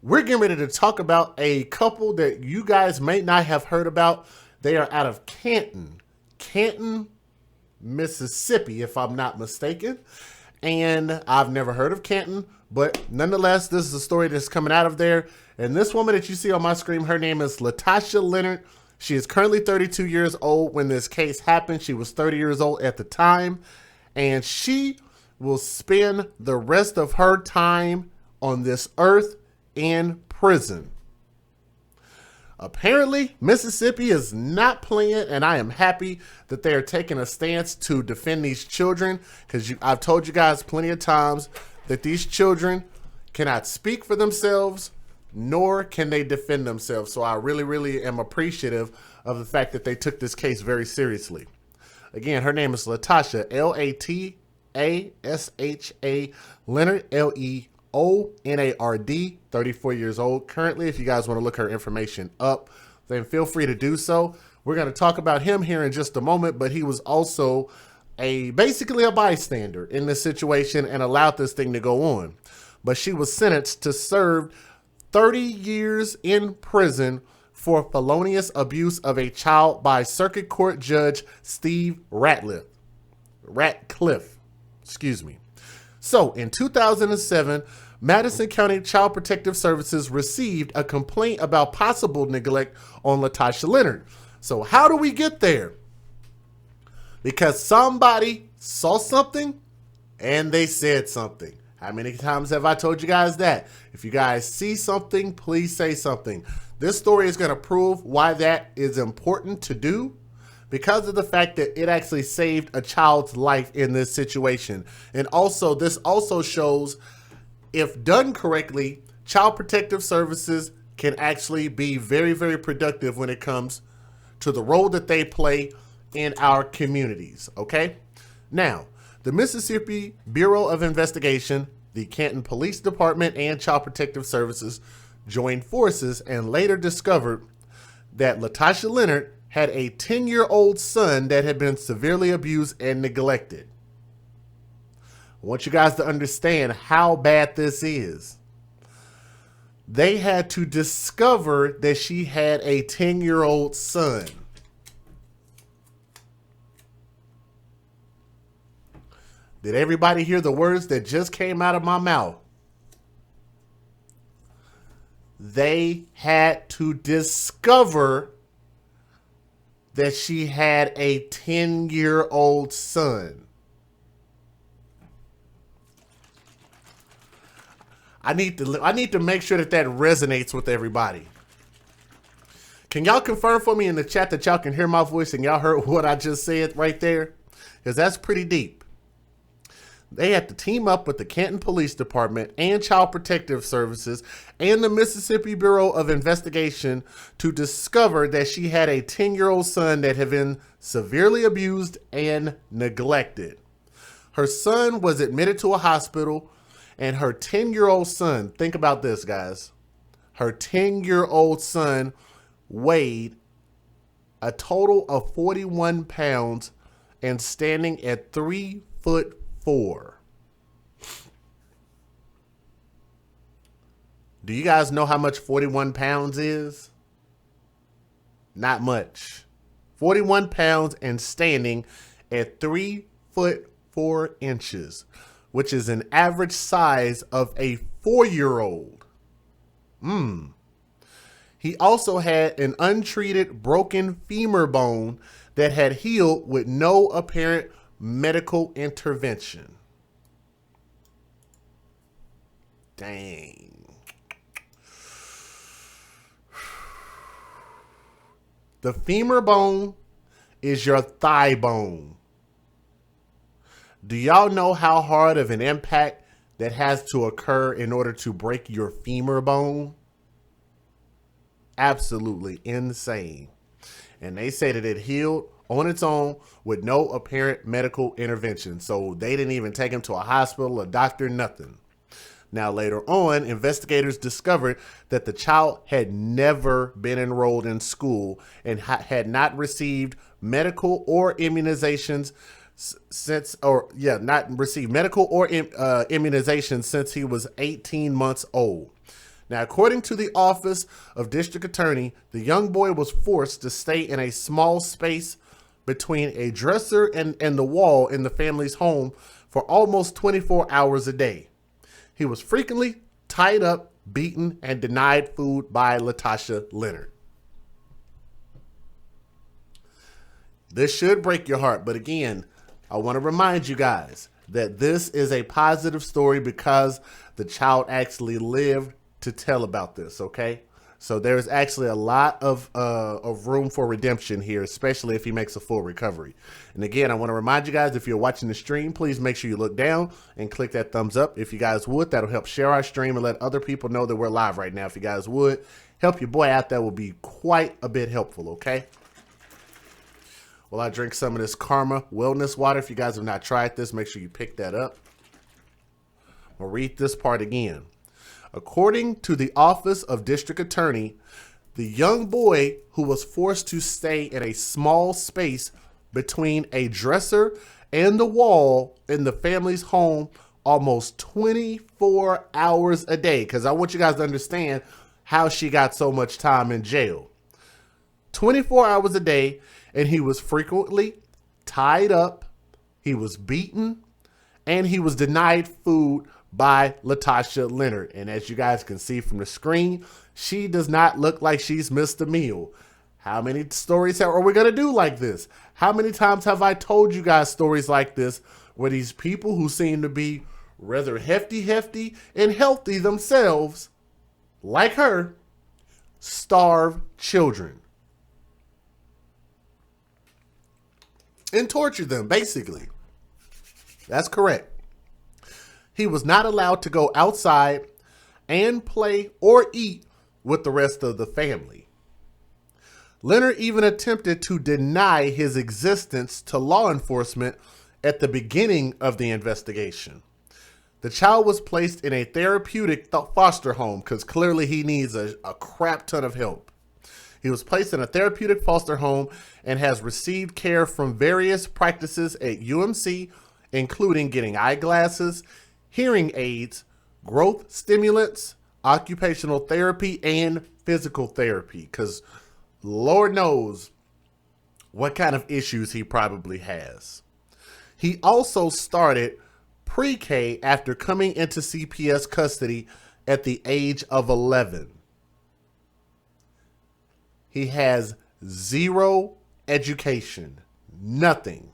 We're getting ready to talk about a couple that you guys may not have heard about. They are out of Canton, Mississippi, if I'm not mistaken. And I've never heard of Canton, but nonetheless, this is a story that's coming out of there. And this woman that you see on my screen, her name is Latasha Leonard. She is currently 32 years old when this case happened. She was 30 years old at the time. And she will spend the rest of her time on this earth in prison. Apparently, Mississippi is not playing, and I am happy that they are taking a stance to defend these children, because I've told you guys plenty of times that these children cannot speak for themselves, nor can they defend themselves. So I really, really am appreciative of the fact that they took this case very seriously. Again, her name is Latasha, Latasha Leonard, Leonard, 34 years old. Currently, if you guys want to look her information up, then feel free to do so. We're going to talk about him here in just a moment, but he was also basically a bystander in this situation and allowed this thing to go on. But she was sentenced to serve 30 years in prison for felonious abuse of a child by Circuit Court Judge Steve Ratcliffe. So in 2007, Madison County Child Protective Services received a complaint about possible neglect on Latasha Leonard. So how do we get there? Because somebody saw something and they said something. How many times have I told you guys that? If you guys see something, please say something. This story is going to prove why that is important to do, because of the fact that it actually saved a child's life in this situation. And also, this also shows, if done correctly, Child Protective Services can actually be very, very productive when it comes to the role that they play in our communities, okay? Now, the Mississippi Bureau of Investigation, the Canton Police Department, and Child Protective Services joined forces and later discovered that Latasha Leonard had a 10-year-old son that had been severely abused and neglected. I want you guys to understand how bad this is. They had to discover that she had a 10-year-old son. Did everybody hear the words that just came out of my mouth? They had to discover that she had a 10-year-old son. I need to make sure that resonates with everybody. Can y'all confirm for me in the chat that y'all can hear my voice and y'all heard what I just said right there? Because that's pretty deep. They had to team up with the Canton Police Department and Child Protective Services and the Mississippi Bureau of Investigation to discover that she had a 10-year-old son that had been severely abused and neglected. Her son was admitted to a hospital, and her 10-year-old son, think about this, guys. Her 10-year-old son weighed a total of 41 pounds and standing at 3'4". Do you guys know how much 41 pounds is? Not much. 41 pounds and standing at 3'4", which is an average size of a 4-year-old. He also had an untreated broken femur bone that had healed with no apparent medical intervention. Dang. The femur bone is your thigh bone. Do y'all know how hard of an impact that has to occur in order to break your femur bone? Absolutely insane. And they say that it healed on its own with no apparent medical intervention. So they didn't even take him to a hospital, a doctor, nothing. Now, later on, investigators discovered that the child had never been enrolled in school and had not received medical or immunizations immunizations since he was 18 months old. Now, according to the Office of District Attorney, the young boy was forced to stay in a small space between a dresser and the wall in the family's home for almost 24 hours a day. He was frequently tied up, beaten, and denied food by Latasha Leonard. This should break your heart, but again, I want to remind you guys that this is a positive story because the child actually lived to tell about this, okay? So there's actually a lot of room for redemption here, especially if he makes a full recovery. And again, I want to remind you guys, if you're watching the stream, please make sure you look down and click that thumbs up. If you guys would, that'll help share our stream and let other people know that we're live right now. If you guys would, help your boy out, that will be quite a bit helpful, okay? Well, I drink some of this Karma Wellness Water. If you guys have not tried this, make sure you pick that up. I'll read this part again. According to the Office of District Attorney, the young boy who was forced to stay in a small space between a dresser and the wall in the family's home almost 24 hours a day, because I want you guys to understand how she got so much time in jail. 24 hours a day, and he was frequently tied up, he was beaten, and he was denied food by Latasha Leonard. And as you guys can see from the screen, she does not look like she's missed a meal. How many stories are we going to do like this? How many times have I told you guys stories like this where these people who seem to be rather hefty, and healthy themselves, like her, starve children and torture them, basically. That's correct. He was not allowed to go outside and play or eat with the rest of the family. Leonard even attempted to deny his existence to law enforcement at the beginning of the investigation. The child was placed in a therapeutic foster home because clearly he needs a crap ton of help. He was placed in a therapeutic foster home and has received care from various practices at UMC, including getting eyeglasses, hearing aids, growth stimulants, occupational therapy, and physical therapy, because Lord knows what kind of issues he probably has. He also started pre-K after coming into CPS custody at the age of 11. He has zero education, nothing.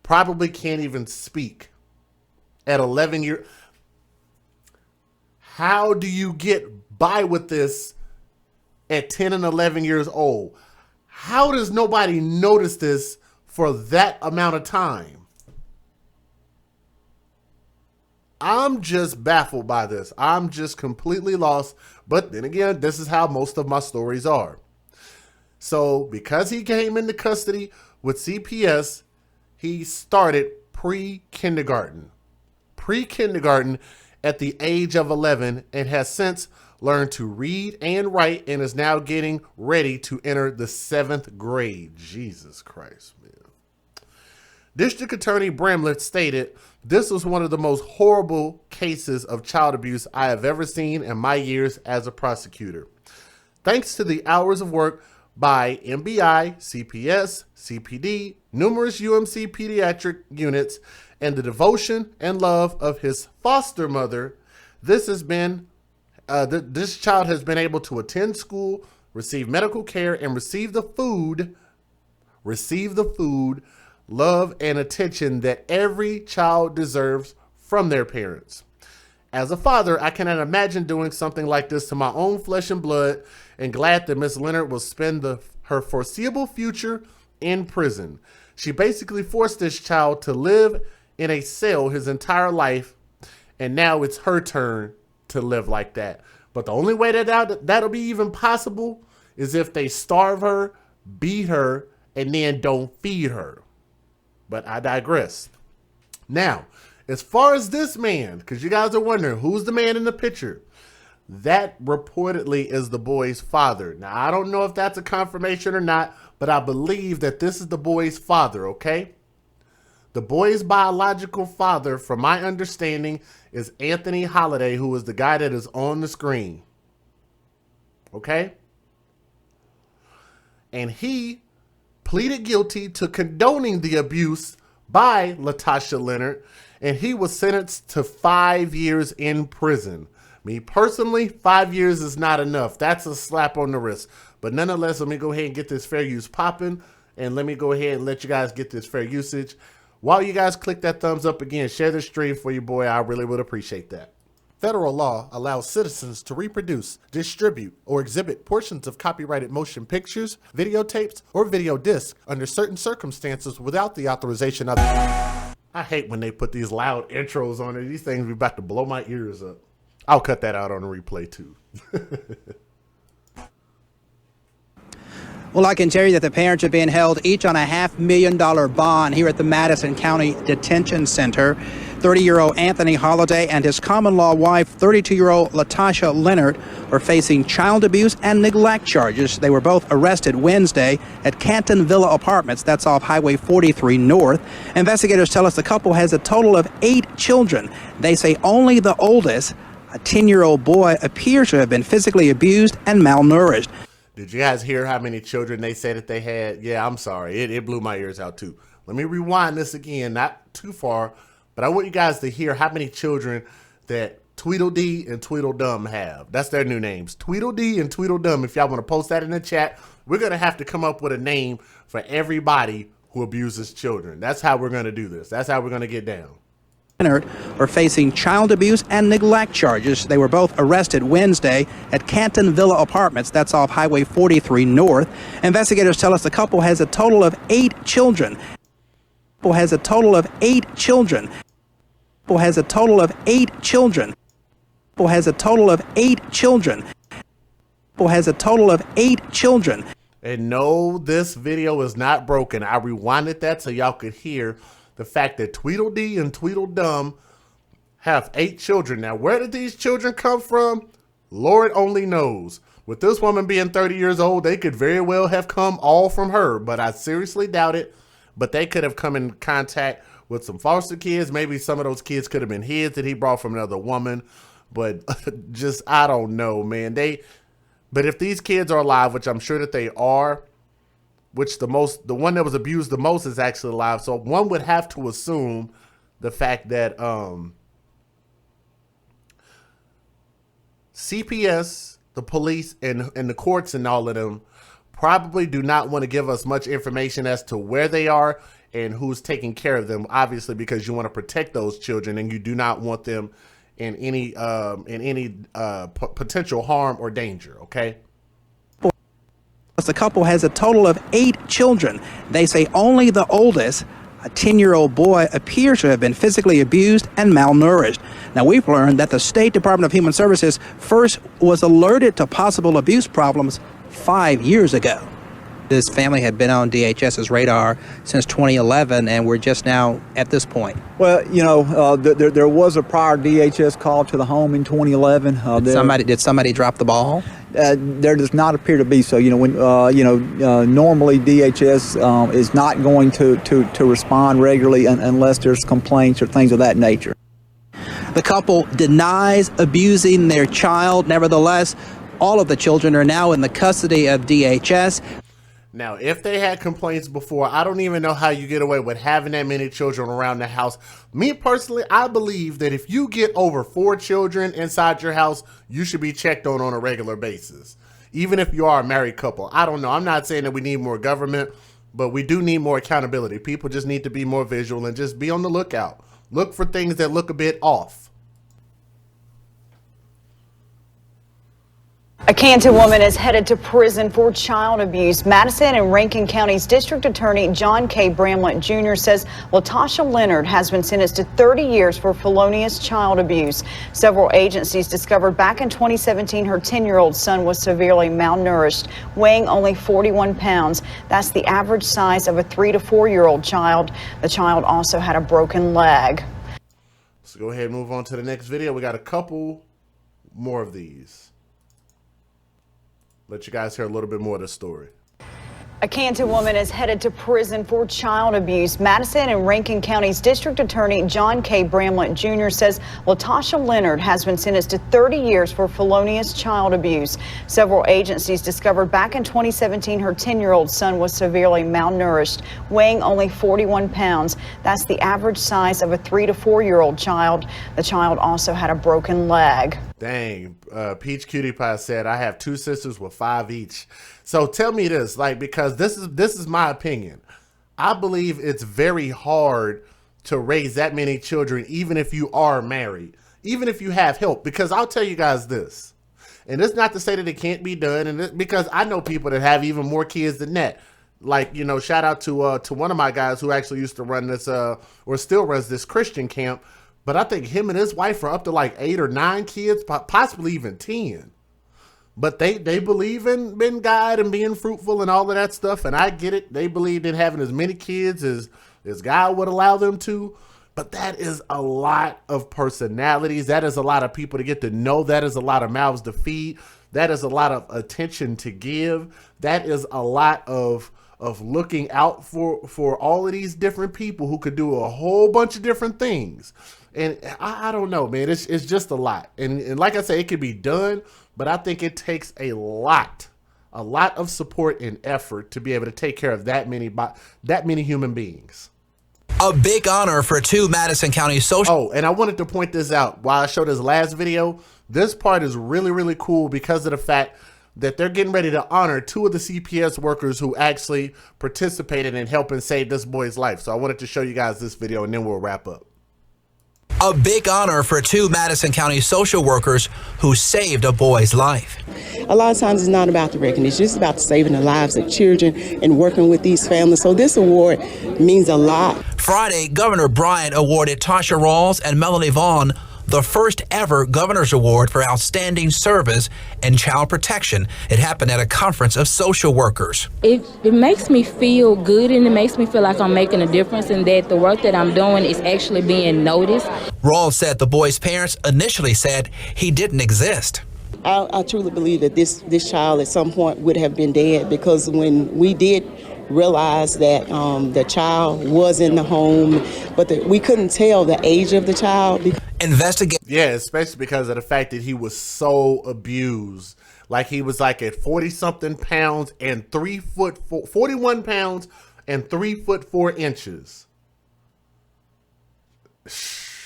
Probably can't even speak at 11 years. How do you get by with this at 10 and 11 years old? How does nobody notice this for that amount of time? I'm just baffled by this. I'm just completely lost. But then again, this is how most of my stories are. So because he came into custody with CPS, he started pre-kindergarten. Pre-kindergarten at the age of 11 and has since learned to read and write and is now getting ready to enter the 7th grade. Jesus Christ, man. District Attorney Bramlett stated, "This was one of the most horrible cases of child abuse I have ever seen in my years as a prosecutor. Thanks to the hours of work by MBI, CPS, CPD, numerous UMC pediatric units, and the devotion and love of his foster mother, this child has been able to attend school, receive medical care, and receive the food, love, and attention that every child deserves from their parents. As a father, I cannot imagine doing something like this to my own flesh and blood, and glad that Miss Leonard will spend her foreseeable future in prison. She basically forced this child to live in a cell his entire life, and now it's her turn to live like that. But the only way that'll be even possible is if they starve her, beat her, and then don't feed her. But I digress. Now, as far as this man, because you guys are wondering, who's the man in the picture? That reportedly is the boy's father. Now, I don't know if that's a confirmation or not, but I believe that this is the boy's father, okay? The boy's biological father, from my understanding, is Anthony Holliday, who is the guy that is on the screen. Okay? And he pleaded guilty to condoning the abuse by Latasha Leonard, and he was sentenced to 5 years in prison. Me personally, 5 years is not enough. That's a slap on the wrist. But nonetheless, let me go ahead and get this fair use popping, and let me go ahead and let you guys get this fair usage. While you guys click that thumbs up again, share the stream for your boy. I really would appreciate that. Federal law allows citizens to reproduce, distribute, or exhibit portions of copyrighted motion pictures, videotapes, or video discs under certain circumstances without the authorization of... I hate when they put these loud intros on it. These things are about to blow my ears up. I'll cut that out on the replay too. Well, I can tell you that the parents are being held each on a $500,000 bond here at the Madison County Detention Center. 30-year-old Anthony Holliday and his common-law wife, 32-year-old Latasha Leonard, are facing child abuse and neglect charges. They were both arrested Wednesday at Canton Villa Apartments. That's off Highway 43 North. Investigators tell us the couple has a total of 8 children. They say only the oldest, a 10-year-old boy, appears to have been physically abused and malnourished. Did you guys hear how many children they said that they had? Yeah, I'm sorry. It blew my ears out too. Let me rewind this again, not too far, but I want you guys to hear how many children that Tweedledee and Tweedledum have. That's their new names. Tweedledee and Tweedledum. If y'all want to post that in the chat, we're going to have to come up with a name for everybody who abuses children. That's how we're going to do this. That's how we're going to get down. Leonard are facing child abuse and neglect charges. They were both arrested Wednesday at Canton Villa Apartments. That's off Highway 43 North. Investigators tell us the couple has a total of 8 children. The couple has a total of 8 children. The couple has a total of 8 children. The couple has a total of 8 children. The couple has a total of 8 children. And no, this video is not broken. I rewinded that so y'all could hear the fact that Tweedledee and Tweedledum have 8 children. Now, where did these children come from? Lord only knows. With this woman being 30 years old, they could very well have come all from her, but I seriously doubt it. But they could have come in contact with some foster kids. Maybe some of those kids could have been his that he brought from another woman. But just, I don't know, man. But if these kids are alive, which I'm sure that they are, which the one that was abused the most is actually alive. So one would have to assume the fact that CPS, the police, and the courts and all of them probably do not want to give us much information as to where they are and who's taking care of them, obviously, because you want to protect those children and you do not want them in any potential harm or danger, okay? The couple has a total of 8 children. They say only the oldest, a 10-year-old boy, appears to have been physically abused and malnourished. Now, we've learned that the State Department of Human Services first was alerted to possible abuse problems 5 years ago. This family had been on DHS's radar since 2011, and we're just now at this point. Well, you know, there was a prior DHS call to the home in 2011. Did somebody drop the ball? There does not appear to be so. You know, when normally DHS is not going to respond regularly unless there's complaints or things of that nature. The couple denies abusing their child. Nevertheless, all of the children are now in the custody of DHS. Now, if they had complaints before, I don't even know how you get away with having that many children around the house. Me personally, I believe that if you get over 4 children inside your house, you should be checked on a regular basis. Even if you are a married couple. I don't know. I'm not saying that we need more government, but we do need more accountability. People just need to be more visual and just be on the lookout. Look for things that look a bit off. A Canton woman is headed to prison for child abuse. Madison and Rankin County's District Attorney John K. Bramlett Jr. says Latasha Leonard has been sentenced to 30 years for felonious child abuse. Several agencies discovered back in 2017 her 10-year-old son was severely malnourished, weighing only 41 pounds. That's the average size of a 3 to 4-year-old child. The child also had a broken leg. So go ahead and move on to the next video. We got a couple more of these. Let you guys hear a little bit more of the story. A Canton woman is headed to prison for child abuse. Madison and Rankin County's District Attorney John K. Bramlett Jr. says Latasha Leonard has been sentenced to 30 years for felonious child abuse. Several agencies discovered back in 2017 her 10-year-old son was severely malnourished, weighing only 41 pounds. That's the average size of a 3 to 4-year-old child. The child also had a broken leg. Dang, Peach Cutie Pie said, I have 2 sisters with 5 each. So tell me this, like, because this is my opinion. I believe it's very hard to raise that many children, even if you are married, even if you have help, because I'll tell you guys this, and it's not to say that it can't be done, and because I know people that have even more kids than that. Like, you know, shout out to one of my guys who actually used to run this, or still runs this Christian camp. But I think him and his wife are up to like 8 or 9 kids, possibly even 10. But they believe in God and being fruitful and all of that stuff. And I get it. They believe in having as many kids as God would allow them to. But that is a lot of personalities. That is a lot of people to get to know. That is a lot of mouths to feed. That is a lot of attention to give. That is a lot of looking out for all of these different people who could do a whole bunch of different things. And I don't know, man, it's just a lot. And like I say, it could be done, but I think it takes a lot of support and effort to be able to take care of that many human beings. A big honor for 2 Madison County social. Oh, and I wanted to point this out while I showed this last video. This part is really, really cool because of the fact that they're getting ready to honor 2 of the CPS workers who actually participated in helping save this boy's life. So I wanted to show you guys this video and then we'll wrap up. A big honor for 2 Madison County social workers who saved a boy's life. A lot of times it's not about the recognition, it's just about saving the lives of children and working with these families. So this award means a lot. Friday, Governor Bryant awarded Tasha Rawls and Melanie Vaughn the first ever Governor's Award for Outstanding Service in Child Protection. It happened at a conference of social workers. It makes me feel good, and it makes me feel like I'm making a difference and that the work that I'm doing is actually being noticed. Rawls said the boy's parents initially said he didn't exist. I truly believe that this child at some point would have been dead, because when we did realize that the child was in the home, but we couldn't tell the age of the child. Yeah, especially because of the fact that he was so abused. Like, he was like at 40-something pounds and 41 pounds and 3 foot 4 inches.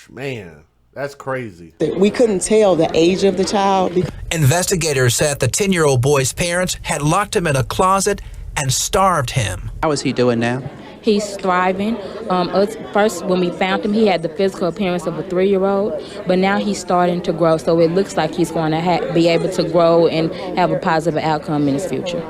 Man, that's crazy. We couldn't tell the age of the child. Investigators said the 10-year-old boy's parents had locked him in a closet and starved him. How is he doing now? He's thriving. First, when we found him, he had the physical appearance of a 3-year-old, but now he's starting to grow, so it looks like he's going to be able to grow and have a positive outcome in his future.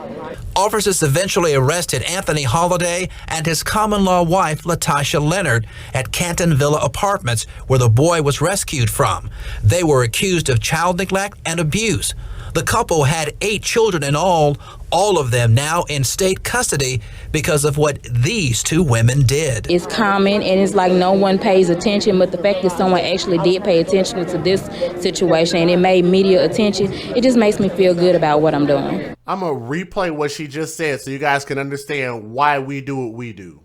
Officers eventually arrested Anthony Holliday and his common-law wife, Latasha Leonard, at Canton Villa Apartments, where the boy was rescued from. They were accused of child neglect and abuse. The couple had 8 children in all of them now in state custody because of what these 2 women did. It's common, and it's like no one pays attention, but the fact that someone actually did pay attention to this situation and it made media attention, it just makes me feel good about what I'm doing. I'm going to replay what she just said so you guys can understand why we do what we do.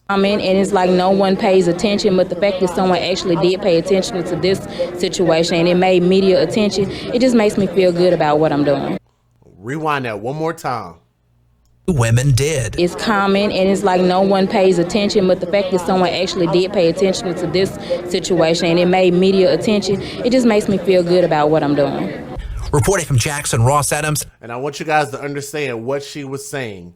And it's like no one pays attention, but the fact that someone actually did pay attention to this situation and it made media attention, it just makes me feel good about what I'm doing. Rewind that one more time. Women did. It's common, and it's like no one pays attention, but the fact that someone actually did pay attention to this situation and it made media attention, it just makes me feel good about what I'm doing. Reporting from Jackson, Ross Adams. And I want you guys to understand what she was saying.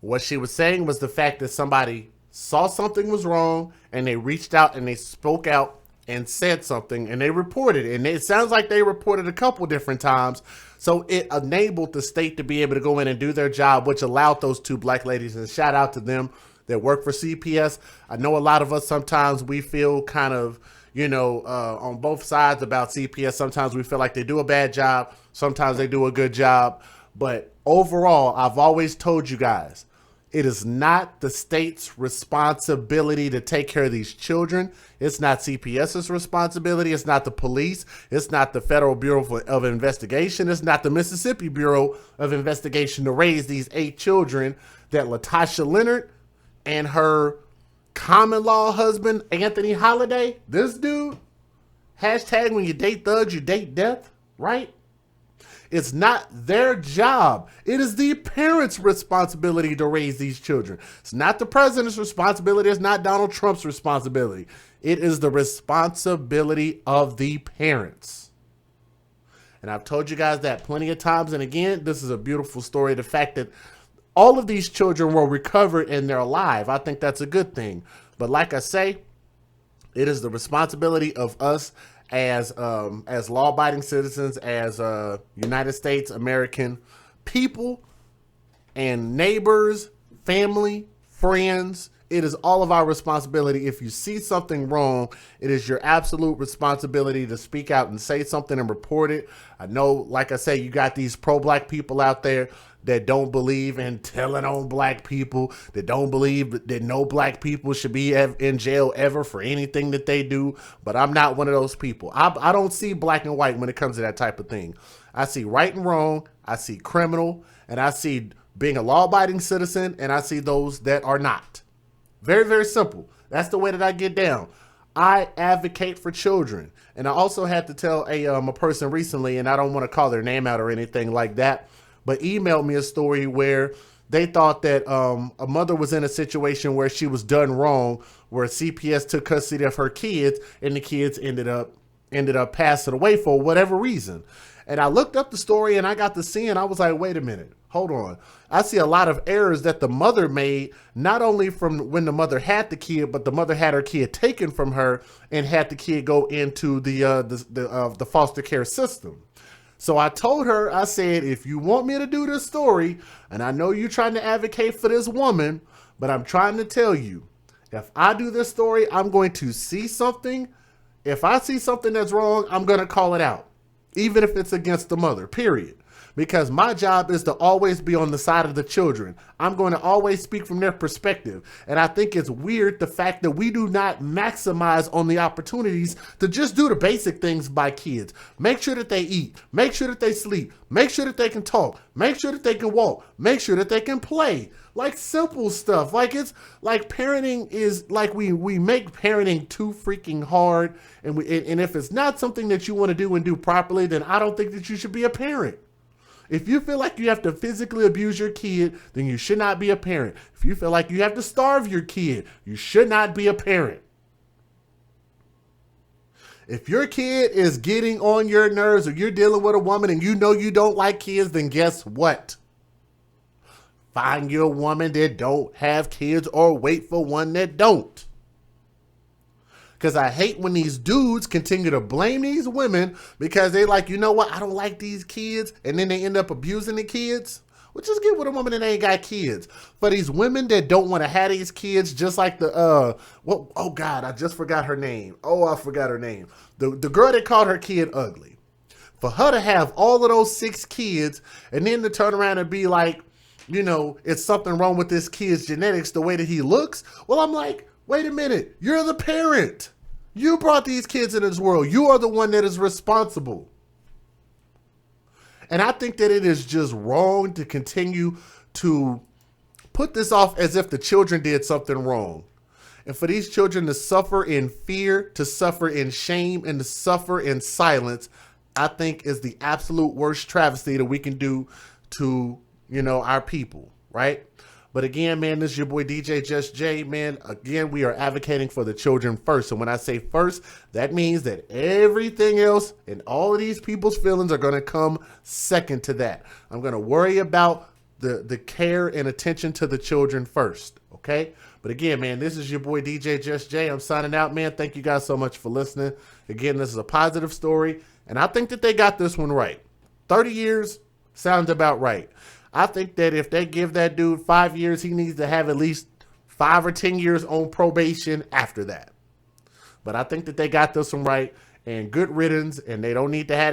What she was saying was the fact that somebody saw something was wrong and they reached out and they spoke out and said something and they reported it. And it sounds like they reported a couple different times. So it enabled the state to be able to go in and do their job, which allowed those 2 black ladies, and shout out to them that work for CPS. I know a lot of us, sometimes we feel kind of, you know, on both sides about CPS. Sometimes we feel like they do a bad job. Sometimes they do a good job. But overall, I've always told you guys, it is not the state's responsibility to take care of these children. It's not CPS's responsibility. It's not the police. It's not the Federal Bureau of Investigation. It's not the Mississippi Bureau of Investigation to raise these 8 children that Latasha Leonard and her common law husband, Anthony Holiday, this dude, hashtag when you date thugs, you date death, right? It's not their job. It is the parents' responsibility to raise these children. It's not the president's responsibility. It's not Donald Trump's responsibility. It is the responsibility of the parents. And I've told you guys that plenty of times. And again, this is a beautiful story. The fact that all of these children were recovered and they're alive, I think that's a good thing. But like I say, it is the responsibility of us as law-abiding citizens, as United States American people and neighbors, family, friends. It is all of our responsibility. If you see something wrong, it is your absolute responsibility to speak out and say something and report it. I know, like I say, you got these pro-black people out there that don't believe in telling on black people, that don't believe that no black people should be in jail ever for anything that they do. But I'm not one of those people. I don't see black and white when it comes to that type of thing. I see right and wrong. I see criminal, and I see being a law-abiding citizen, and I see those that are not. Very, very simple. That's the way that I get down. I advocate for children. And I also had to tell a person recently, and I don't want to call their name out or anything like that, but emailed me a story where they thought that a mother was in a situation where she was done wrong, where CPS took custody of her kids, and the kids ended up passing away for whatever reason. And I looked up the story and I got to see, and I was like, wait a minute, hold on. I see a lot of errors that the mother made, not only from when the mother had the kid, but the mother had her kid taken from her and had the kid go into the foster care system. So I told her, I said, if you want me to do this story, and I know you're trying to advocate for this woman, but I'm trying to tell you, if I do this story, I'm going to see something. If I see something that's wrong, I'm going to call it out, even if it's against the mother, period. Because my job is to always be on the side of the children. I'm going to always speak from their perspective. And I think it's weird the fact that we do not maximize on the opportunities to just do the basic things by kids. Make sure that they eat. Make sure that they sleep. Make sure that they can talk. Make sure that they can walk. Make sure that they can play. Like simple stuff. Like it's like parenting is like we make parenting too freaking hard. And if it's not something that you want to do and do properly, then I don't think that you should be a parent. If you feel like you have to physically abuse your kid, then you should not be a parent. If you feel like you have to starve your kid, you should not be a parent. If your kid is getting on your nerves or you're dealing with a woman and you know you don't like kids, then guess what? Find your woman that don't have kids or wait for one that don't. Because I hate when these dudes continue to blame these women because they like, you know what, I don't like these kids. And then they end up abusing the kids. Well, just get with a woman that ain't got kids. For these women that don't want to have these kids, just like oh God, I just forgot her name. Oh, I forgot her name. The girl that called her kid ugly. For her to have all of those 6 kids and then to turn around and be like, you know, it's something wrong with this kid's genetics, the way that he looks. Well, I'm like, wait a minute, you're the parent. You brought these kids in this world. You are the one that is responsible. And I think that it is just wrong to continue to put this off as if the children did something wrong. And for these children to suffer in fear, to suffer in shame, and to suffer in silence, I think is the absolute worst travesty that we can do to, you know, our people, right? But again, man, this is your boy DJ Just Jay, man. Again, we are advocating for the children first. And when I say first, that means that everything else and all of these people's feelings are going to come second to that. I'm going to worry about the care and attention to the children first, okay? But again, man, this is your boy DJ Just Jay. I'm signing out, man. Thank you guys so much for listening. Again, this is a positive story, and I think that they got this one right. 30 years sounds about right. I think that if they give that dude 5 years, he needs to have at least 5 or 10 years on probation after that. But I think that they got this one right, and good riddance, and they don't need to have